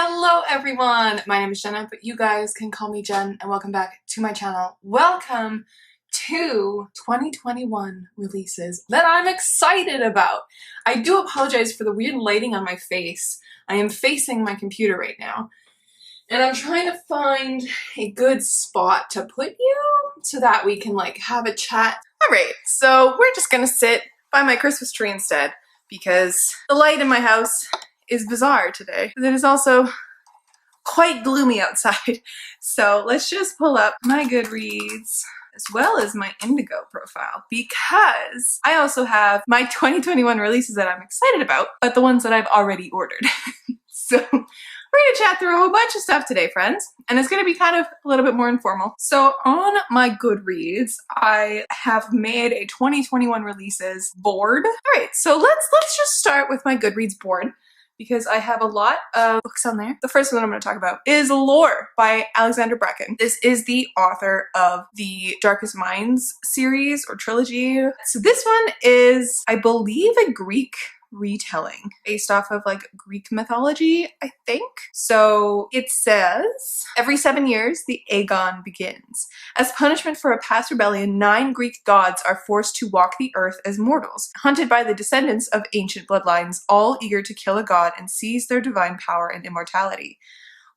Hello everyone! My name is Jenna, but you guys can call me Jen, and welcome back to my channel. Welcome to 2021 releases that I'm excited about. I do apologize for the weird lighting on my face. I am facing my computer right now, and I'm trying to find a good spot to put you so that we can have a chat. Alright, so we're just gonna sit by my Christmas tree instead, because the light in my house is bizarre today. It is also quite gloomy outside. So let's just pull up my Goodreads as well as my Indigo profile, because I also have my 2021 releases that I'm excited about, but the ones that I've already ordered. So we're gonna chat through a whole bunch of stuff today, friends, and it's gonna be kind of a little bit more informal. So on my Goodreads, I have made a 2021 releases board. All right, so let's just start with my Goodreads board, because I have a lot of books on there. The first one I'm going to talk about is Lore by Alexander Bracken. This is the author of the Darkest Minds series or trilogy. So this one is, I believe, a Greek retelling based off of Greek mythology, I think. So it says, every 7 years, the Aegon begins. As punishment for a past rebellion, 9 Greek gods are forced to walk the earth as mortals, hunted by the descendants of ancient bloodlines, all eager to kill a god and seize their divine power and immortality.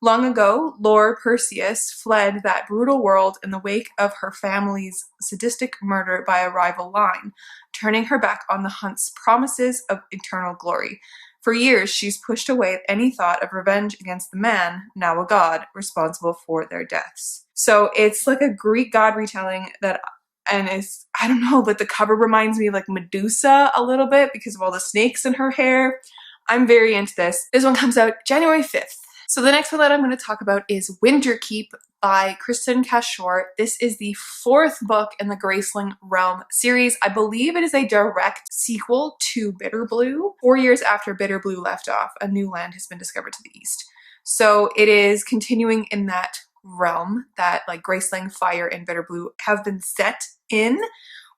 Long ago, Lore Perseus fled that brutal world in the wake of her family's sadistic murder by a rival line, turning her back on the hunt's promises of eternal glory. For years, she's pushed away any thought of revenge against the man, now a god, responsible for their deaths. So it's like a Greek god retelling that, and it's, I don't know, but the cover reminds me of Medusa a little bit because of all the snakes in her hair. I'm very into this. This one comes out January 5th. So the next one that I'm going to talk about is Winterkeep by Kristen Cashore. This is the 4th book in the Graceling Realm series. I believe it is a direct sequel to Bitter Blue. 4 years after Bitter Blue left off, a new land has been discovered to the east. So it is continuing in that realm that Graceling, Fire, and Bitter Blue have been set in,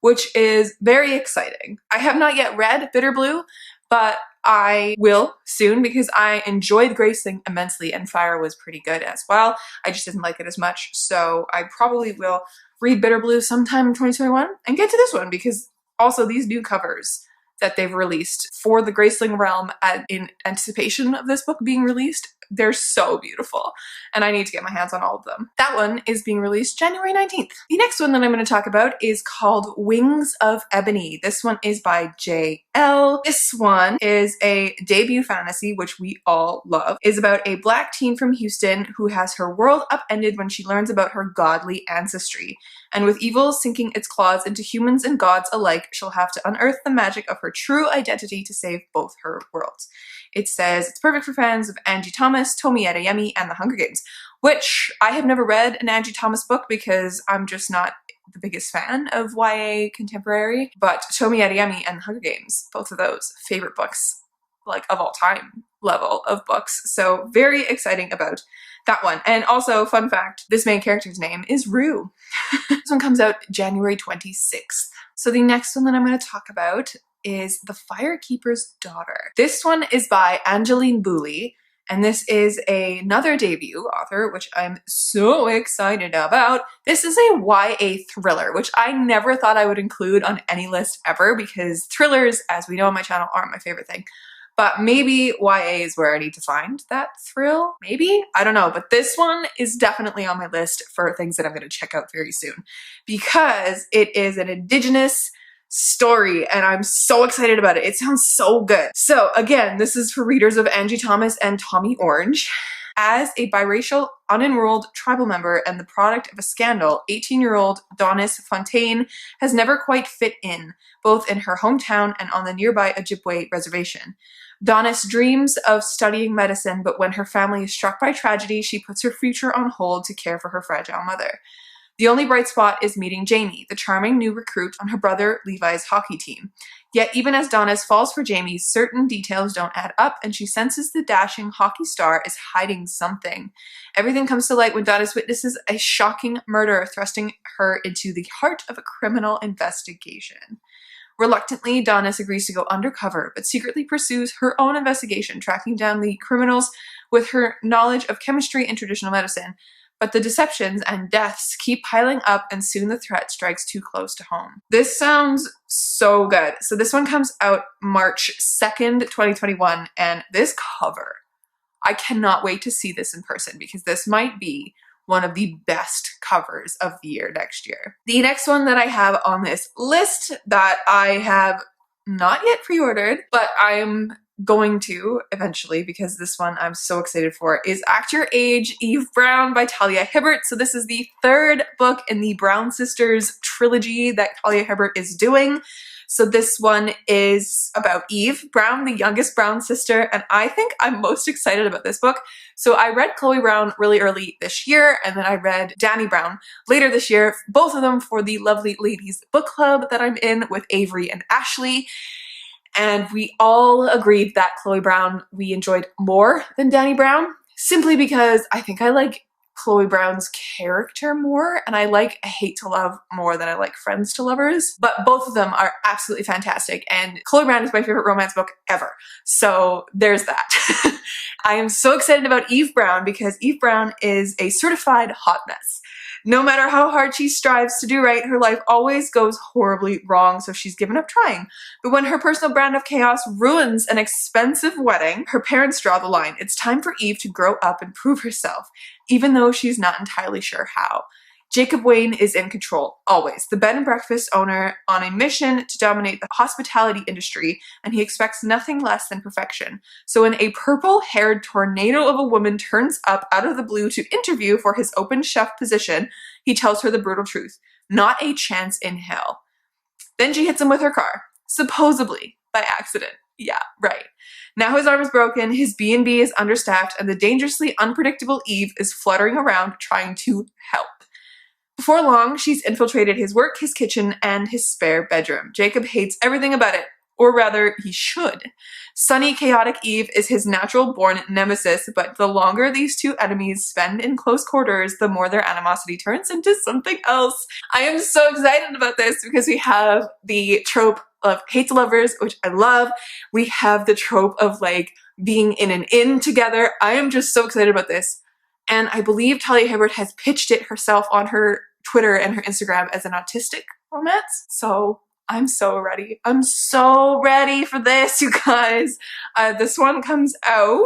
which is very exciting. I have not yet read Bitter Blue, but I will soon because I enjoyed Graceling immensely, and Fire was pretty good as well. I just didn't like it as much, so I probably will read Bitter Blue sometime in 2021 and get to this one, because also these new covers that they've released for the Graceling realm in anticipation of this book being released, they're so beautiful, and I need to get my hands on all of them. That one is being released January 19th. The next one that I'm going to talk about is called Wings of Ebony. This one is by J.L. This one is a debut fantasy, which we all love. It's about a black teen from Houston who has her world upended when she learns about her godly ancestry. And with evil sinking its claws into humans and gods alike, she'll have to unearth the magic of her true identity to save both her worlds. It says it's perfect for fans of Angie Thomas, Tomi Adeyemi, and The Hunger Games, which I have never read an Angie Thomas book because I'm just not the biggest fan of YA contemporary, but Tomi Adeyemi and The Hunger Games, both of those favorite books, of all time level of books. So very exciting about that one. And also, fun fact, this main character's name is Rue. This one comes out January 26th. So the next one that I'm going to talk about is The Firekeeper's Daughter. This one is by Angeline Booley, and this is another debut author, which I'm so excited about. This is a YA thriller, which I never thought I would include on any list ever, because thrillers, as we know on my channel, aren't my favorite thing. But maybe YA is where I need to find that thrill. Maybe? I don't know. But this one is definitely on my list for things that I'm going to check out very soon, because it is an Indigenous story and I'm so excited about it. It sounds so good. So again, this is for readers of Angie Thomas and Tommy Orange. As a biracial, unenrolled tribal member and the product of a scandal, 18-year-old Donis Fontaine has never quite fit in, both in her hometown and on the nearby Ojibwe reservation. Donis dreams of studying medicine, but when her family is struck by tragedy, she puts her future on hold to care for her fragile mother. The only bright spot is meeting Jamie, the charming new recruit on her brother Levi's hockey team. Yet even as Donis falls for Jamie, certain details don't add up, and she senses the dashing hockey star is hiding something. Everything comes to light when Donis witnesses a shocking murder, thrusting her into the heart of a criminal investigation. Reluctantly, Donis agrees to go undercover, but secretly pursues her own investigation, tracking down the criminals with her knowledge of chemistry and traditional medicine. But the deceptions and deaths keep piling up, and soon the threat strikes too close to home. This sounds so good. So this one comes out March 2nd, 2021, and this cover, I cannot wait to see this in person because this might be one of the best covers of the year next year. The next one that I have on this list that I have not yet pre-ordered, but I'm going to eventually because this one I'm so excited for, is Act Your Age, Eve Brown by Talia Hibbert. So this is the third book in the Brown Sisters trilogy that Talia Hibbert is doing. So this one is about Eve Brown, the youngest Brown sister, and I think I'm most excited about this book. So I read Chloe Brown really early this year, and then I read Dani Brown later this year, both of them for the Lovely Ladies book club that I'm in with Avery and Ashley. And we all agreed that Chloe Brown we enjoyed more than Dani Brown, simply because I think I like Chloe Brown's character more, and I like Hate to Love more than I like Friends to Lovers. But both of them are absolutely fantastic, and Chloe Brown is my favorite romance book ever. So there's that. I am so excited about Eve Brown because Eve Brown is a certified hot mess. No matter how hard she strives to do right, her life always goes horribly wrong, so she's given up trying. But when her personal brand of chaos ruins an expensive wedding, her parents draw the line. It's time for Eve to grow up and prove herself, even though she's not entirely sure how. Jacob Wayne is in control, always. The bed and breakfast owner on a mission to dominate the hospitality industry, and he expects nothing less than perfection. So when a purple-haired tornado of a woman turns up out of the blue to interview for his open chef position, he tells her the brutal truth. Not a chance in hell. Then she hits him with her car, supposedly by accident. Yeah, right. Now his arm is broken, his B&B is understaffed, and the dangerously unpredictable Eve is fluttering around trying to help. Before long, she's infiltrated his work, his kitchen, and his spare bedroom. Jacob hates everything about it, or rather, he should. Sunny, chaotic Eve is his natural-born nemesis, but the longer these two enemies spend in close quarters, the more their animosity turns into something else. I am so excited about this because we have the trope of hate to lovers, which I love. We have the trope of like being in an inn together. I am just so excited about this. And I believe Talia Hibbert has pitched it herself on her Twitter and her Instagram as an autistic romance. So I'm so ready. I'm so ready for this, you guys. This one comes out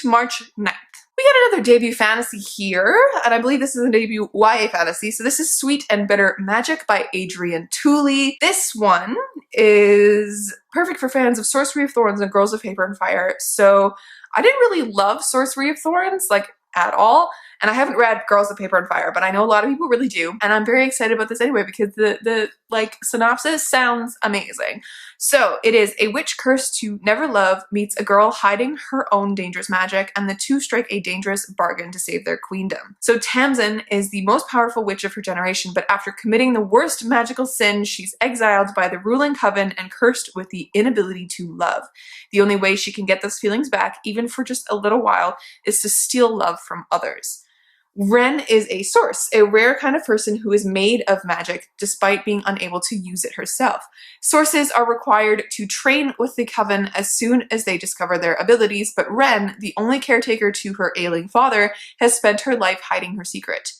March 9th. We got another debut fantasy here, and I believe this is a debut YA fantasy. So this is Sweet and Bitter Magic by Adrienne Tooley. This one is perfect for fans of Sorcery of Thorns and Girls of Paper and Fire. So I didn't really love Sorcery of Thorns, like, at all. And I haven't read Girls of Paper and Fire, but I know a lot of people really do. And I'm very excited about this anyway because the like synopsis sounds amazing. So it is a witch cursed to never love meets a girl hiding her own dangerous magic, and the two strike a dangerous bargain to save their queendom. So Tamsin is the most powerful witch of her generation, but after committing the worst magical sin, she's exiled by the ruling coven and cursed with the inability to love. The only way she can get those feelings back, even for just a little while, is to steal love from others. Ren is a source, a rare kind of person who is made of magic despite being unable to use it herself. Sources are required to train with the coven as soon as they discover their abilities, but Ren, the only caretaker to her ailing father, has spent her life hiding her secret.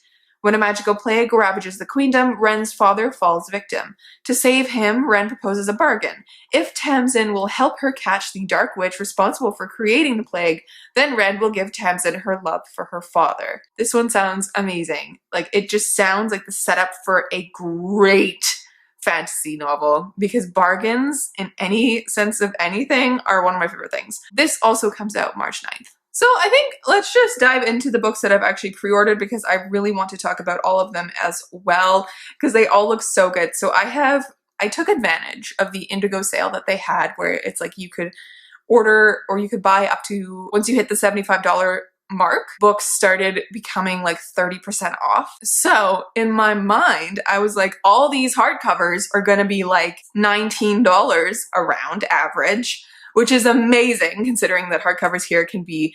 When a magical plague ravages the queendom, Ren's father falls victim. To save him, Ren proposes a bargain. If Tamsin will help her catch the dark witch responsible for creating the plague, then Ren will give Tamsin her love for her father. This one sounds amazing. Like, it just sounds like the setup for a great fantasy novel, because bargains, in any sense of anything, are one of my favorite things. This also comes out March 9th. So I think let's just dive into the books that I've actually pre-ordered because I really want to talk about all of them as well because they all look so good. So I took advantage of the Indigo sale that they had where it's like you could order or you could buy up to, once you hit the $75 mark, books started becoming like 30% off. So in my mind, I was like, all these hardcovers are going to be like $19 around average, which is amazing considering that hardcovers here can be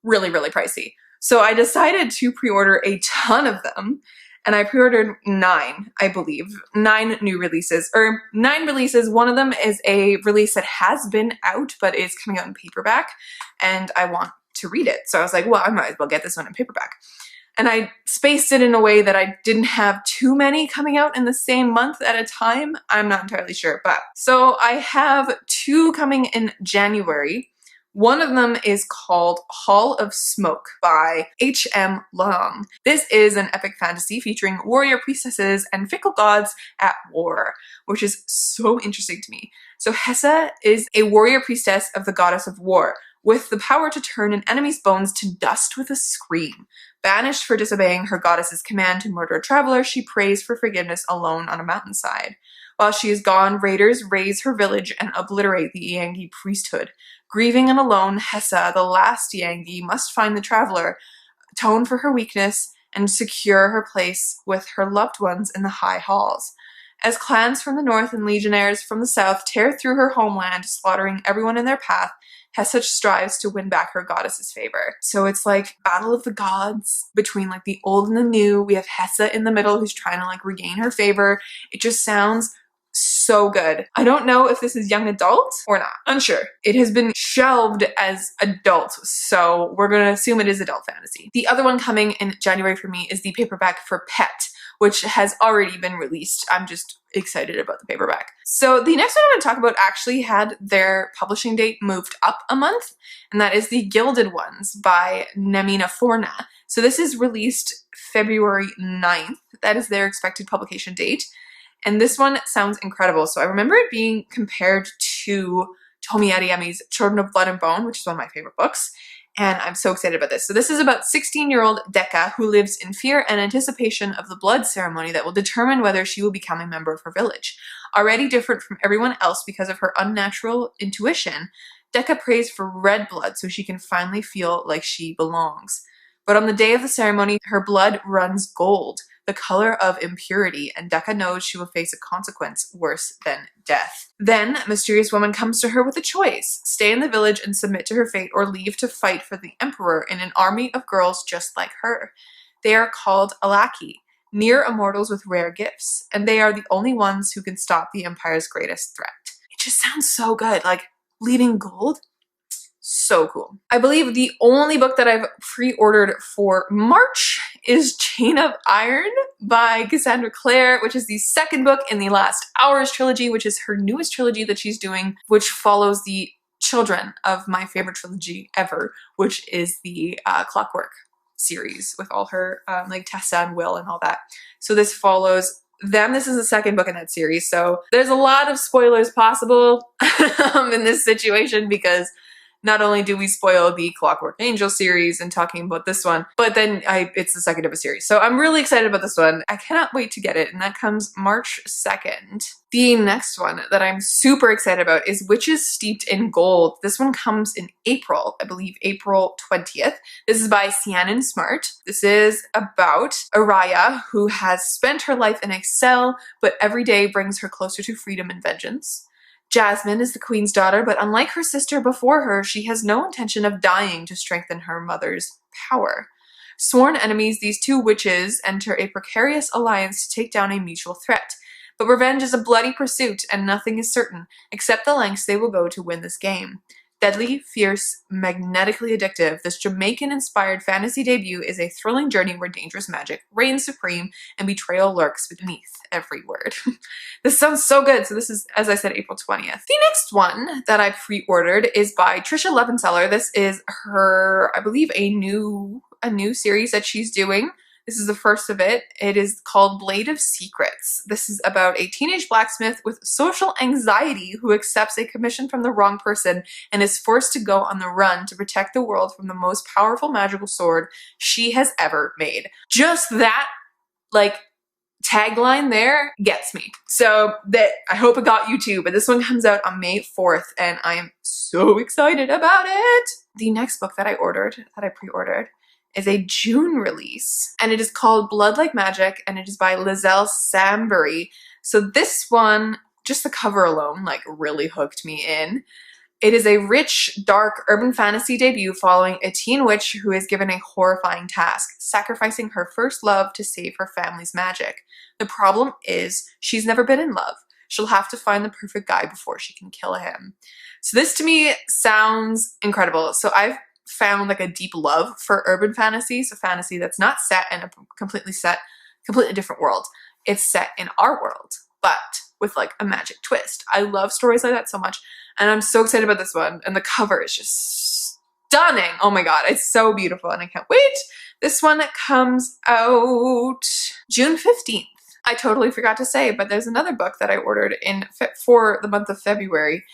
really, really pricey. So I decided to pre-order a ton of them. and I pre-ordered 9, I believe. 9 new releases, or 9 releases. One of them is a release that has been out, but is coming out in paperback, and I want to read it. So I was like, well, I might as well get this one in paperback. And I spaced it in a way that I didn't have too many coming out in the same month at a time. I'm not entirely sure, but so I have 2 coming in January. One of them is called Hall of Smoke by H.M. Long. This is an epic fantasy featuring warrior priestesses and fickle gods at war, which is so interesting to me. So Hessa is a warrior priestess of the goddess of war, with the power to turn an enemy's bones to dust with a scream. Banished for disobeying her goddess's command to murder a traveler, she prays for forgiveness alone on a mountainside. While she is gone, raiders raze her village and obliterate the Yangi priesthood. Grieving and alone, Hessa, the last Yangi, must find the traveler, atone for her weakness, and secure her place with her loved ones in the high halls. As clans from the north and legionnaires from the south tear through her homeland, slaughtering everyone in their path, Hessa strives to win back her goddess's favor. So it's like battle of the gods between like the old and the new. We have Hessa in the middle who's trying to like regain her favor. It just sounds so good. I don't know if this is young adult or not. Unsure. It has been shelved as adult, so we're going to assume it is adult fantasy. The other one coming in January for me is the paperback for Pet, which has already been released. I'm just excited about the paperback. So the next one I'm going to talk about actually had their publishing date moved up a month, and that is The Gilded Ones by Nemina Forna. So this is released February 9th. That is their expected publication date. And this one sounds incredible. So I remember it being compared to Tomi Adeyemi's Children of Blood and Bone, which is one of my favorite books. And I'm so excited about this. So this is about 16-year-old Decca, who lives in fear and anticipation of the blood ceremony that will determine whether she will become a member of her village. Already different from everyone else because of her unnatural intuition, Decca prays for red blood so she can finally feel like she belongs. But on the day of the ceremony, her blood runs gold, the color of impurity, and Decca knows she will face a consequence worse than death. Then, a mysterious woman comes to her with a choice: stay in the village and submit to her fate, or leave to fight for the emperor in an army of girls just like her. They are called Alaki, near immortals with rare gifts, and they are the only ones who can stop the empire's greatest threat. It just sounds so good, like bleeding gold. So cool. I believe the only book that I've pre-ordered for March is Chain of Iron by Cassandra Clare, which is the second book in the Last Hours trilogy, which is her newest trilogy that she's doing, which follows the children of my favorite trilogy ever, which is the Clockwork series with all her like Tessa and Will and all that. So this follows them. This is the second book in that series. So there's a lot of spoilers possible in this situation, because not only do we spoil the Clockwork Angel series and talking about this one, but then it's the second of a series. So I'm really excited about this one. I cannot wait to get it, and that comes March 2nd. The next one that I'm super excited about is Witches Steeped in Gold. This one comes in April, I believe April 20th. This is by Sianen Smart. This is about Araya, who has spent her life in a cell, but every day brings her closer to freedom and vengeance. Jasmine is the queen's daughter, but unlike her sister before her, she has no intention of dying to strengthen her mother's power. Sworn enemies, these two witches enter a precarious alliance to take down a mutual threat. But revenge is a bloody pursuit, and nothing is certain, except the lengths they will go to win this game. Deadly, fierce, magnetically addictive, this Jamaican-inspired fantasy debut is a thrilling journey where dangerous magic reigns supreme and betrayal lurks beneath every word. This sounds so good. So this is, as I said, April 20th. The next one that I pre-ordered is by Trisha Levenseller. This is her, I believe, a new series that she's doing. This is the first of it. It is called Blade of Secrets. This is about a teenage blacksmith with social anxiety who accepts a commission from the wrong person and is forced to go on the run to protect the world from the most powerful magical sword she has ever made. Just that, like, tagline there gets me. So that I hope it got you too, but this one comes out on May 4th, and I am so excited about it. The next book that I pre-ordered, is a June release, and it is called Blood Like Magic, and it is by Lizelle Sambury. So this one, just the cover alone, like, really hooked me in. It is a rich, dark urban fantasy debut following a teen witch who is given a horrifying task, sacrificing her first love to save her family's magic. The problem is she's never been in love. She'll have to find the perfect guy before she can kill him. So this to me sounds incredible. So I've found like a deep love for urban fantasy, so fantasy that's not set in a completely different world. It's set in our world, but with like a magic twist. I love stories like that so much, and I'm so excited about this one, and the cover is just stunning. Oh my god, it's so beautiful, and I can't wait. This one comes out June 15th. I totally forgot to say, but there's another book that I ordered for the month of February,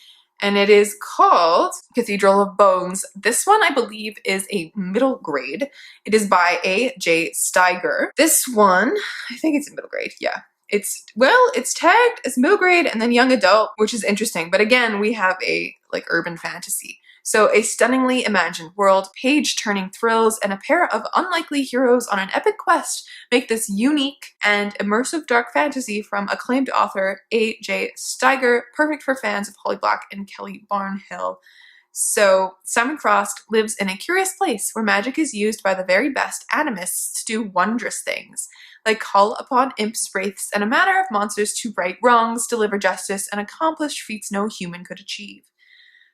and it is called Cathedral of Bones. This one, I believe, is a middle grade. It is by A.J. Steiger. This one, I think it's a middle grade, yeah. It's tagged as middle grade and then young adult, which is interesting. But again, we have a like urban fantasy. So a stunningly imagined world, page-turning thrills, and a pair of unlikely heroes on an epic quest make this unique and immersive dark fantasy from acclaimed author A.J. Steiger, perfect for fans of Holly Black and Kelly Barnhill. So Simon Frost lives in a curious place where magic is used by the very best animists to do wondrous things, like call upon imps, wraiths, and a manner of monsters to right wrongs, deliver justice, and accomplish feats no human could achieve.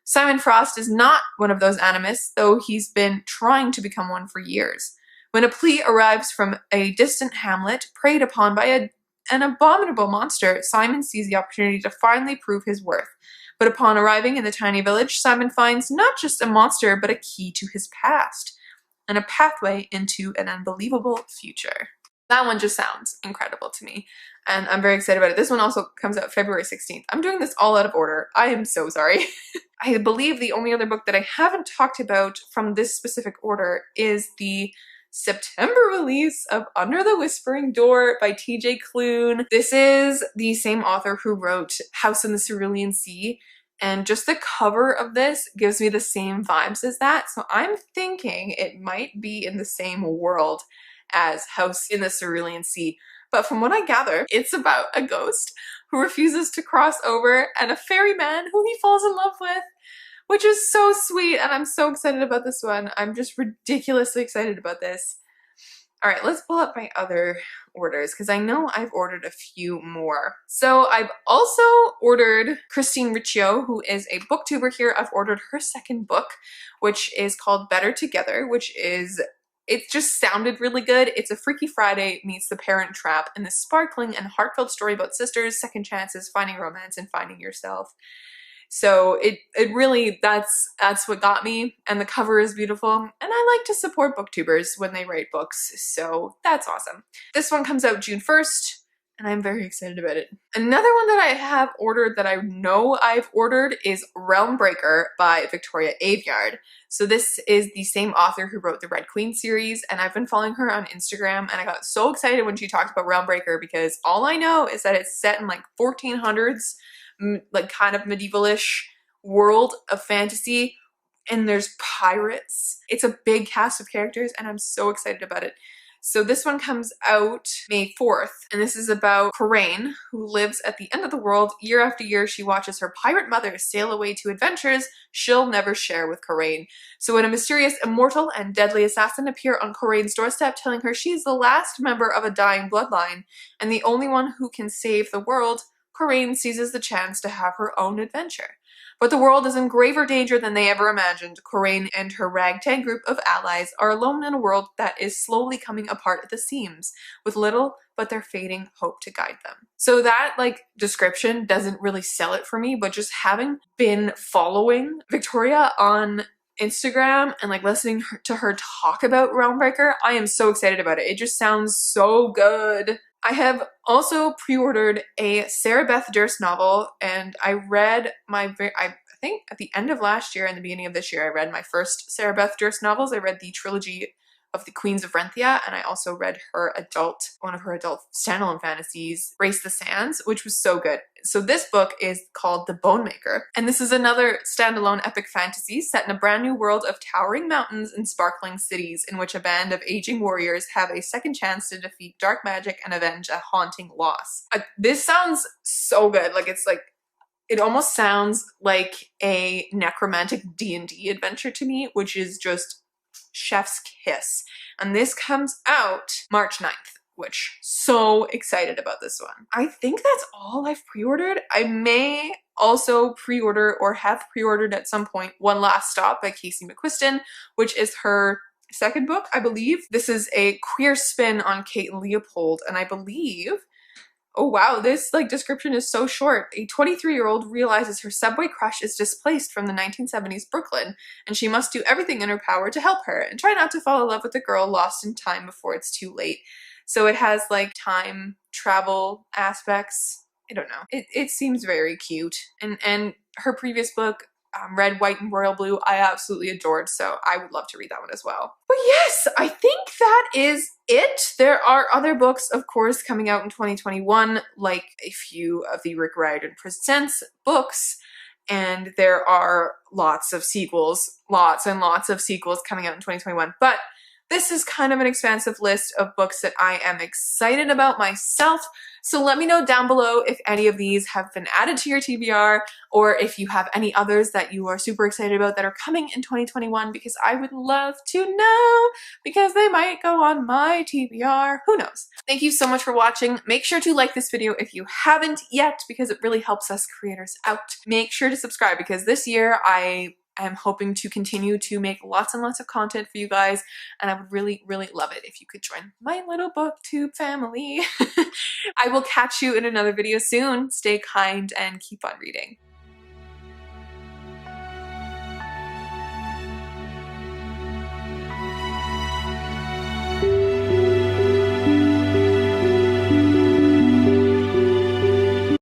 Simon Frost is not one of those animists, though he's been trying to become one for years. When a plea arrives from a distant hamlet preyed upon by an abominable monster, Simon sees the opportunity to finally prove his worth. But upon arriving in the tiny village, Simon finds not just a monster, but a key to his past, and a pathway into an unbelievable future. That one just sounds incredible to me, and I'm very excited about it. This one also comes out February 16th. I'm doing this all out of order. I am so sorry. I believe the only other book that I haven't talked about from this specific order is the September release of Under the Whispering Door by TJ Klune. This is the same author who wrote House in the Cerulean Sea, and just the cover of this gives me the same vibes as that, so I'm thinking it might be in the same world as House in the Cerulean Sea. But from what I gather, it's about a ghost who refuses to cross over and a ferryman who he falls in love with, which is so sweet, and I'm so excited about this one. I'm just ridiculously excited about this. All right, let's pull up my other orders because I know I've ordered a few more. So I've also ordered Christine Riccio, who is a booktuber here. I've ordered her second book, which is called Better Together, it just sounded really good. It's a Freaky Friday meets The Parent Trap, and this sparkling and heartfelt story about sisters, second chances, finding romance, and finding yourself. So it really, that's what got me, and the cover is beautiful, and I like to support booktubers when they write books, so that's awesome. This one comes out June 1st, and I'm very excited about it. Another one that I have ordered that I know I've ordered is Realm Breaker by Victoria Aveyard. So this is the same author who wrote the Red Queen series, and I've been following her on Instagram, and I got so excited when she talked about Realm Breaker because all I know is that it's set in like 1400s, like kind of medieval-ish world of fantasy, and there's pirates. It's a big cast of characters, and I'm so excited about it. So this one comes out May 4th, and this is about Coraine, who lives at the end of the world. Year after year, she watches her pirate mother sail away to adventures she'll never share with Coraine. So when a mysterious, immortal, and deadly assassin appear on Coraine's doorstep, telling her she's the last member of a dying bloodline, and the only one who can save the world, Coraine seizes the chance to have her own adventure. But the world is in graver danger than they ever imagined. Coraine and her ragtag group of allies are alone in a world that is slowly coming apart at the seams, with little but their fading hope to guide them. So that description doesn't really sell it for me, but just having been following Victoria on Instagram and listening to her talk about Realmbreaker, I am so excited about it. It just sounds so good. I have also pre-ordered a Sarah Beth Durst novel, and I read I think at the end of last year and the beginning of this year, I read my first Sarah Beth Durst novels. I read the trilogy of the Queens of Renthia, and I also read one of her adult standalone fantasies, Race the Sands, which was so good. So this book is called The Bone Maker, and this is another standalone epic fantasy set in a brand new world of towering mountains and sparkling cities in which a band of aging warriors have a second chance to defeat dark magic and avenge a haunting loss. This sounds so good. It almost sounds like a necromantic D&D adventure to me, which is just chef's kiss. And this comes out March 9th, which so excited about this one. I think that's all I've pre-ordered. I may also pre-order or have pre-ordered at some point One Last Stop by Casey McQuiston, which is her second book, I believe. This is a queer spin on Kate Leopold, and I believe, oh wow, this like description is so short. A 23-year-old realizes her subway crush is displaced from the 1970s Brooklyn, and she must do everything in her power to help her and try not to fall in love with a girl lost in time before it's too late. So it has like time travel aspects. I don't know. It seems very cute. And her previous book, Red, White, and Royal Blue, I absolutely adored, so I would love to read that one as well. But yes, I think that is it. There are other books, of course, coming out in 2021, like a few of the Rick Riordan Presents books, and there are lots of sequels, lots and lots of sequels coming out in 2021. But this is kind of an expansive list of books that I am excited about myself. So let me know down below if any of these have been added to your TBR, or if you have any others that you are super excited about that are coming in 2021, because I would love to know, because they might go on my TBR. Who knows? Thank you so much for watching. Make sure to like this video if you haven't yet, because it really helps us creators out. Make sure to subscribe, because this year I'm hoping to continue to make lots and lots of content for you guys, and I would really, really love it if you could join my little booktube family. I will catch you in another video soon. Stay kind and keep on reading.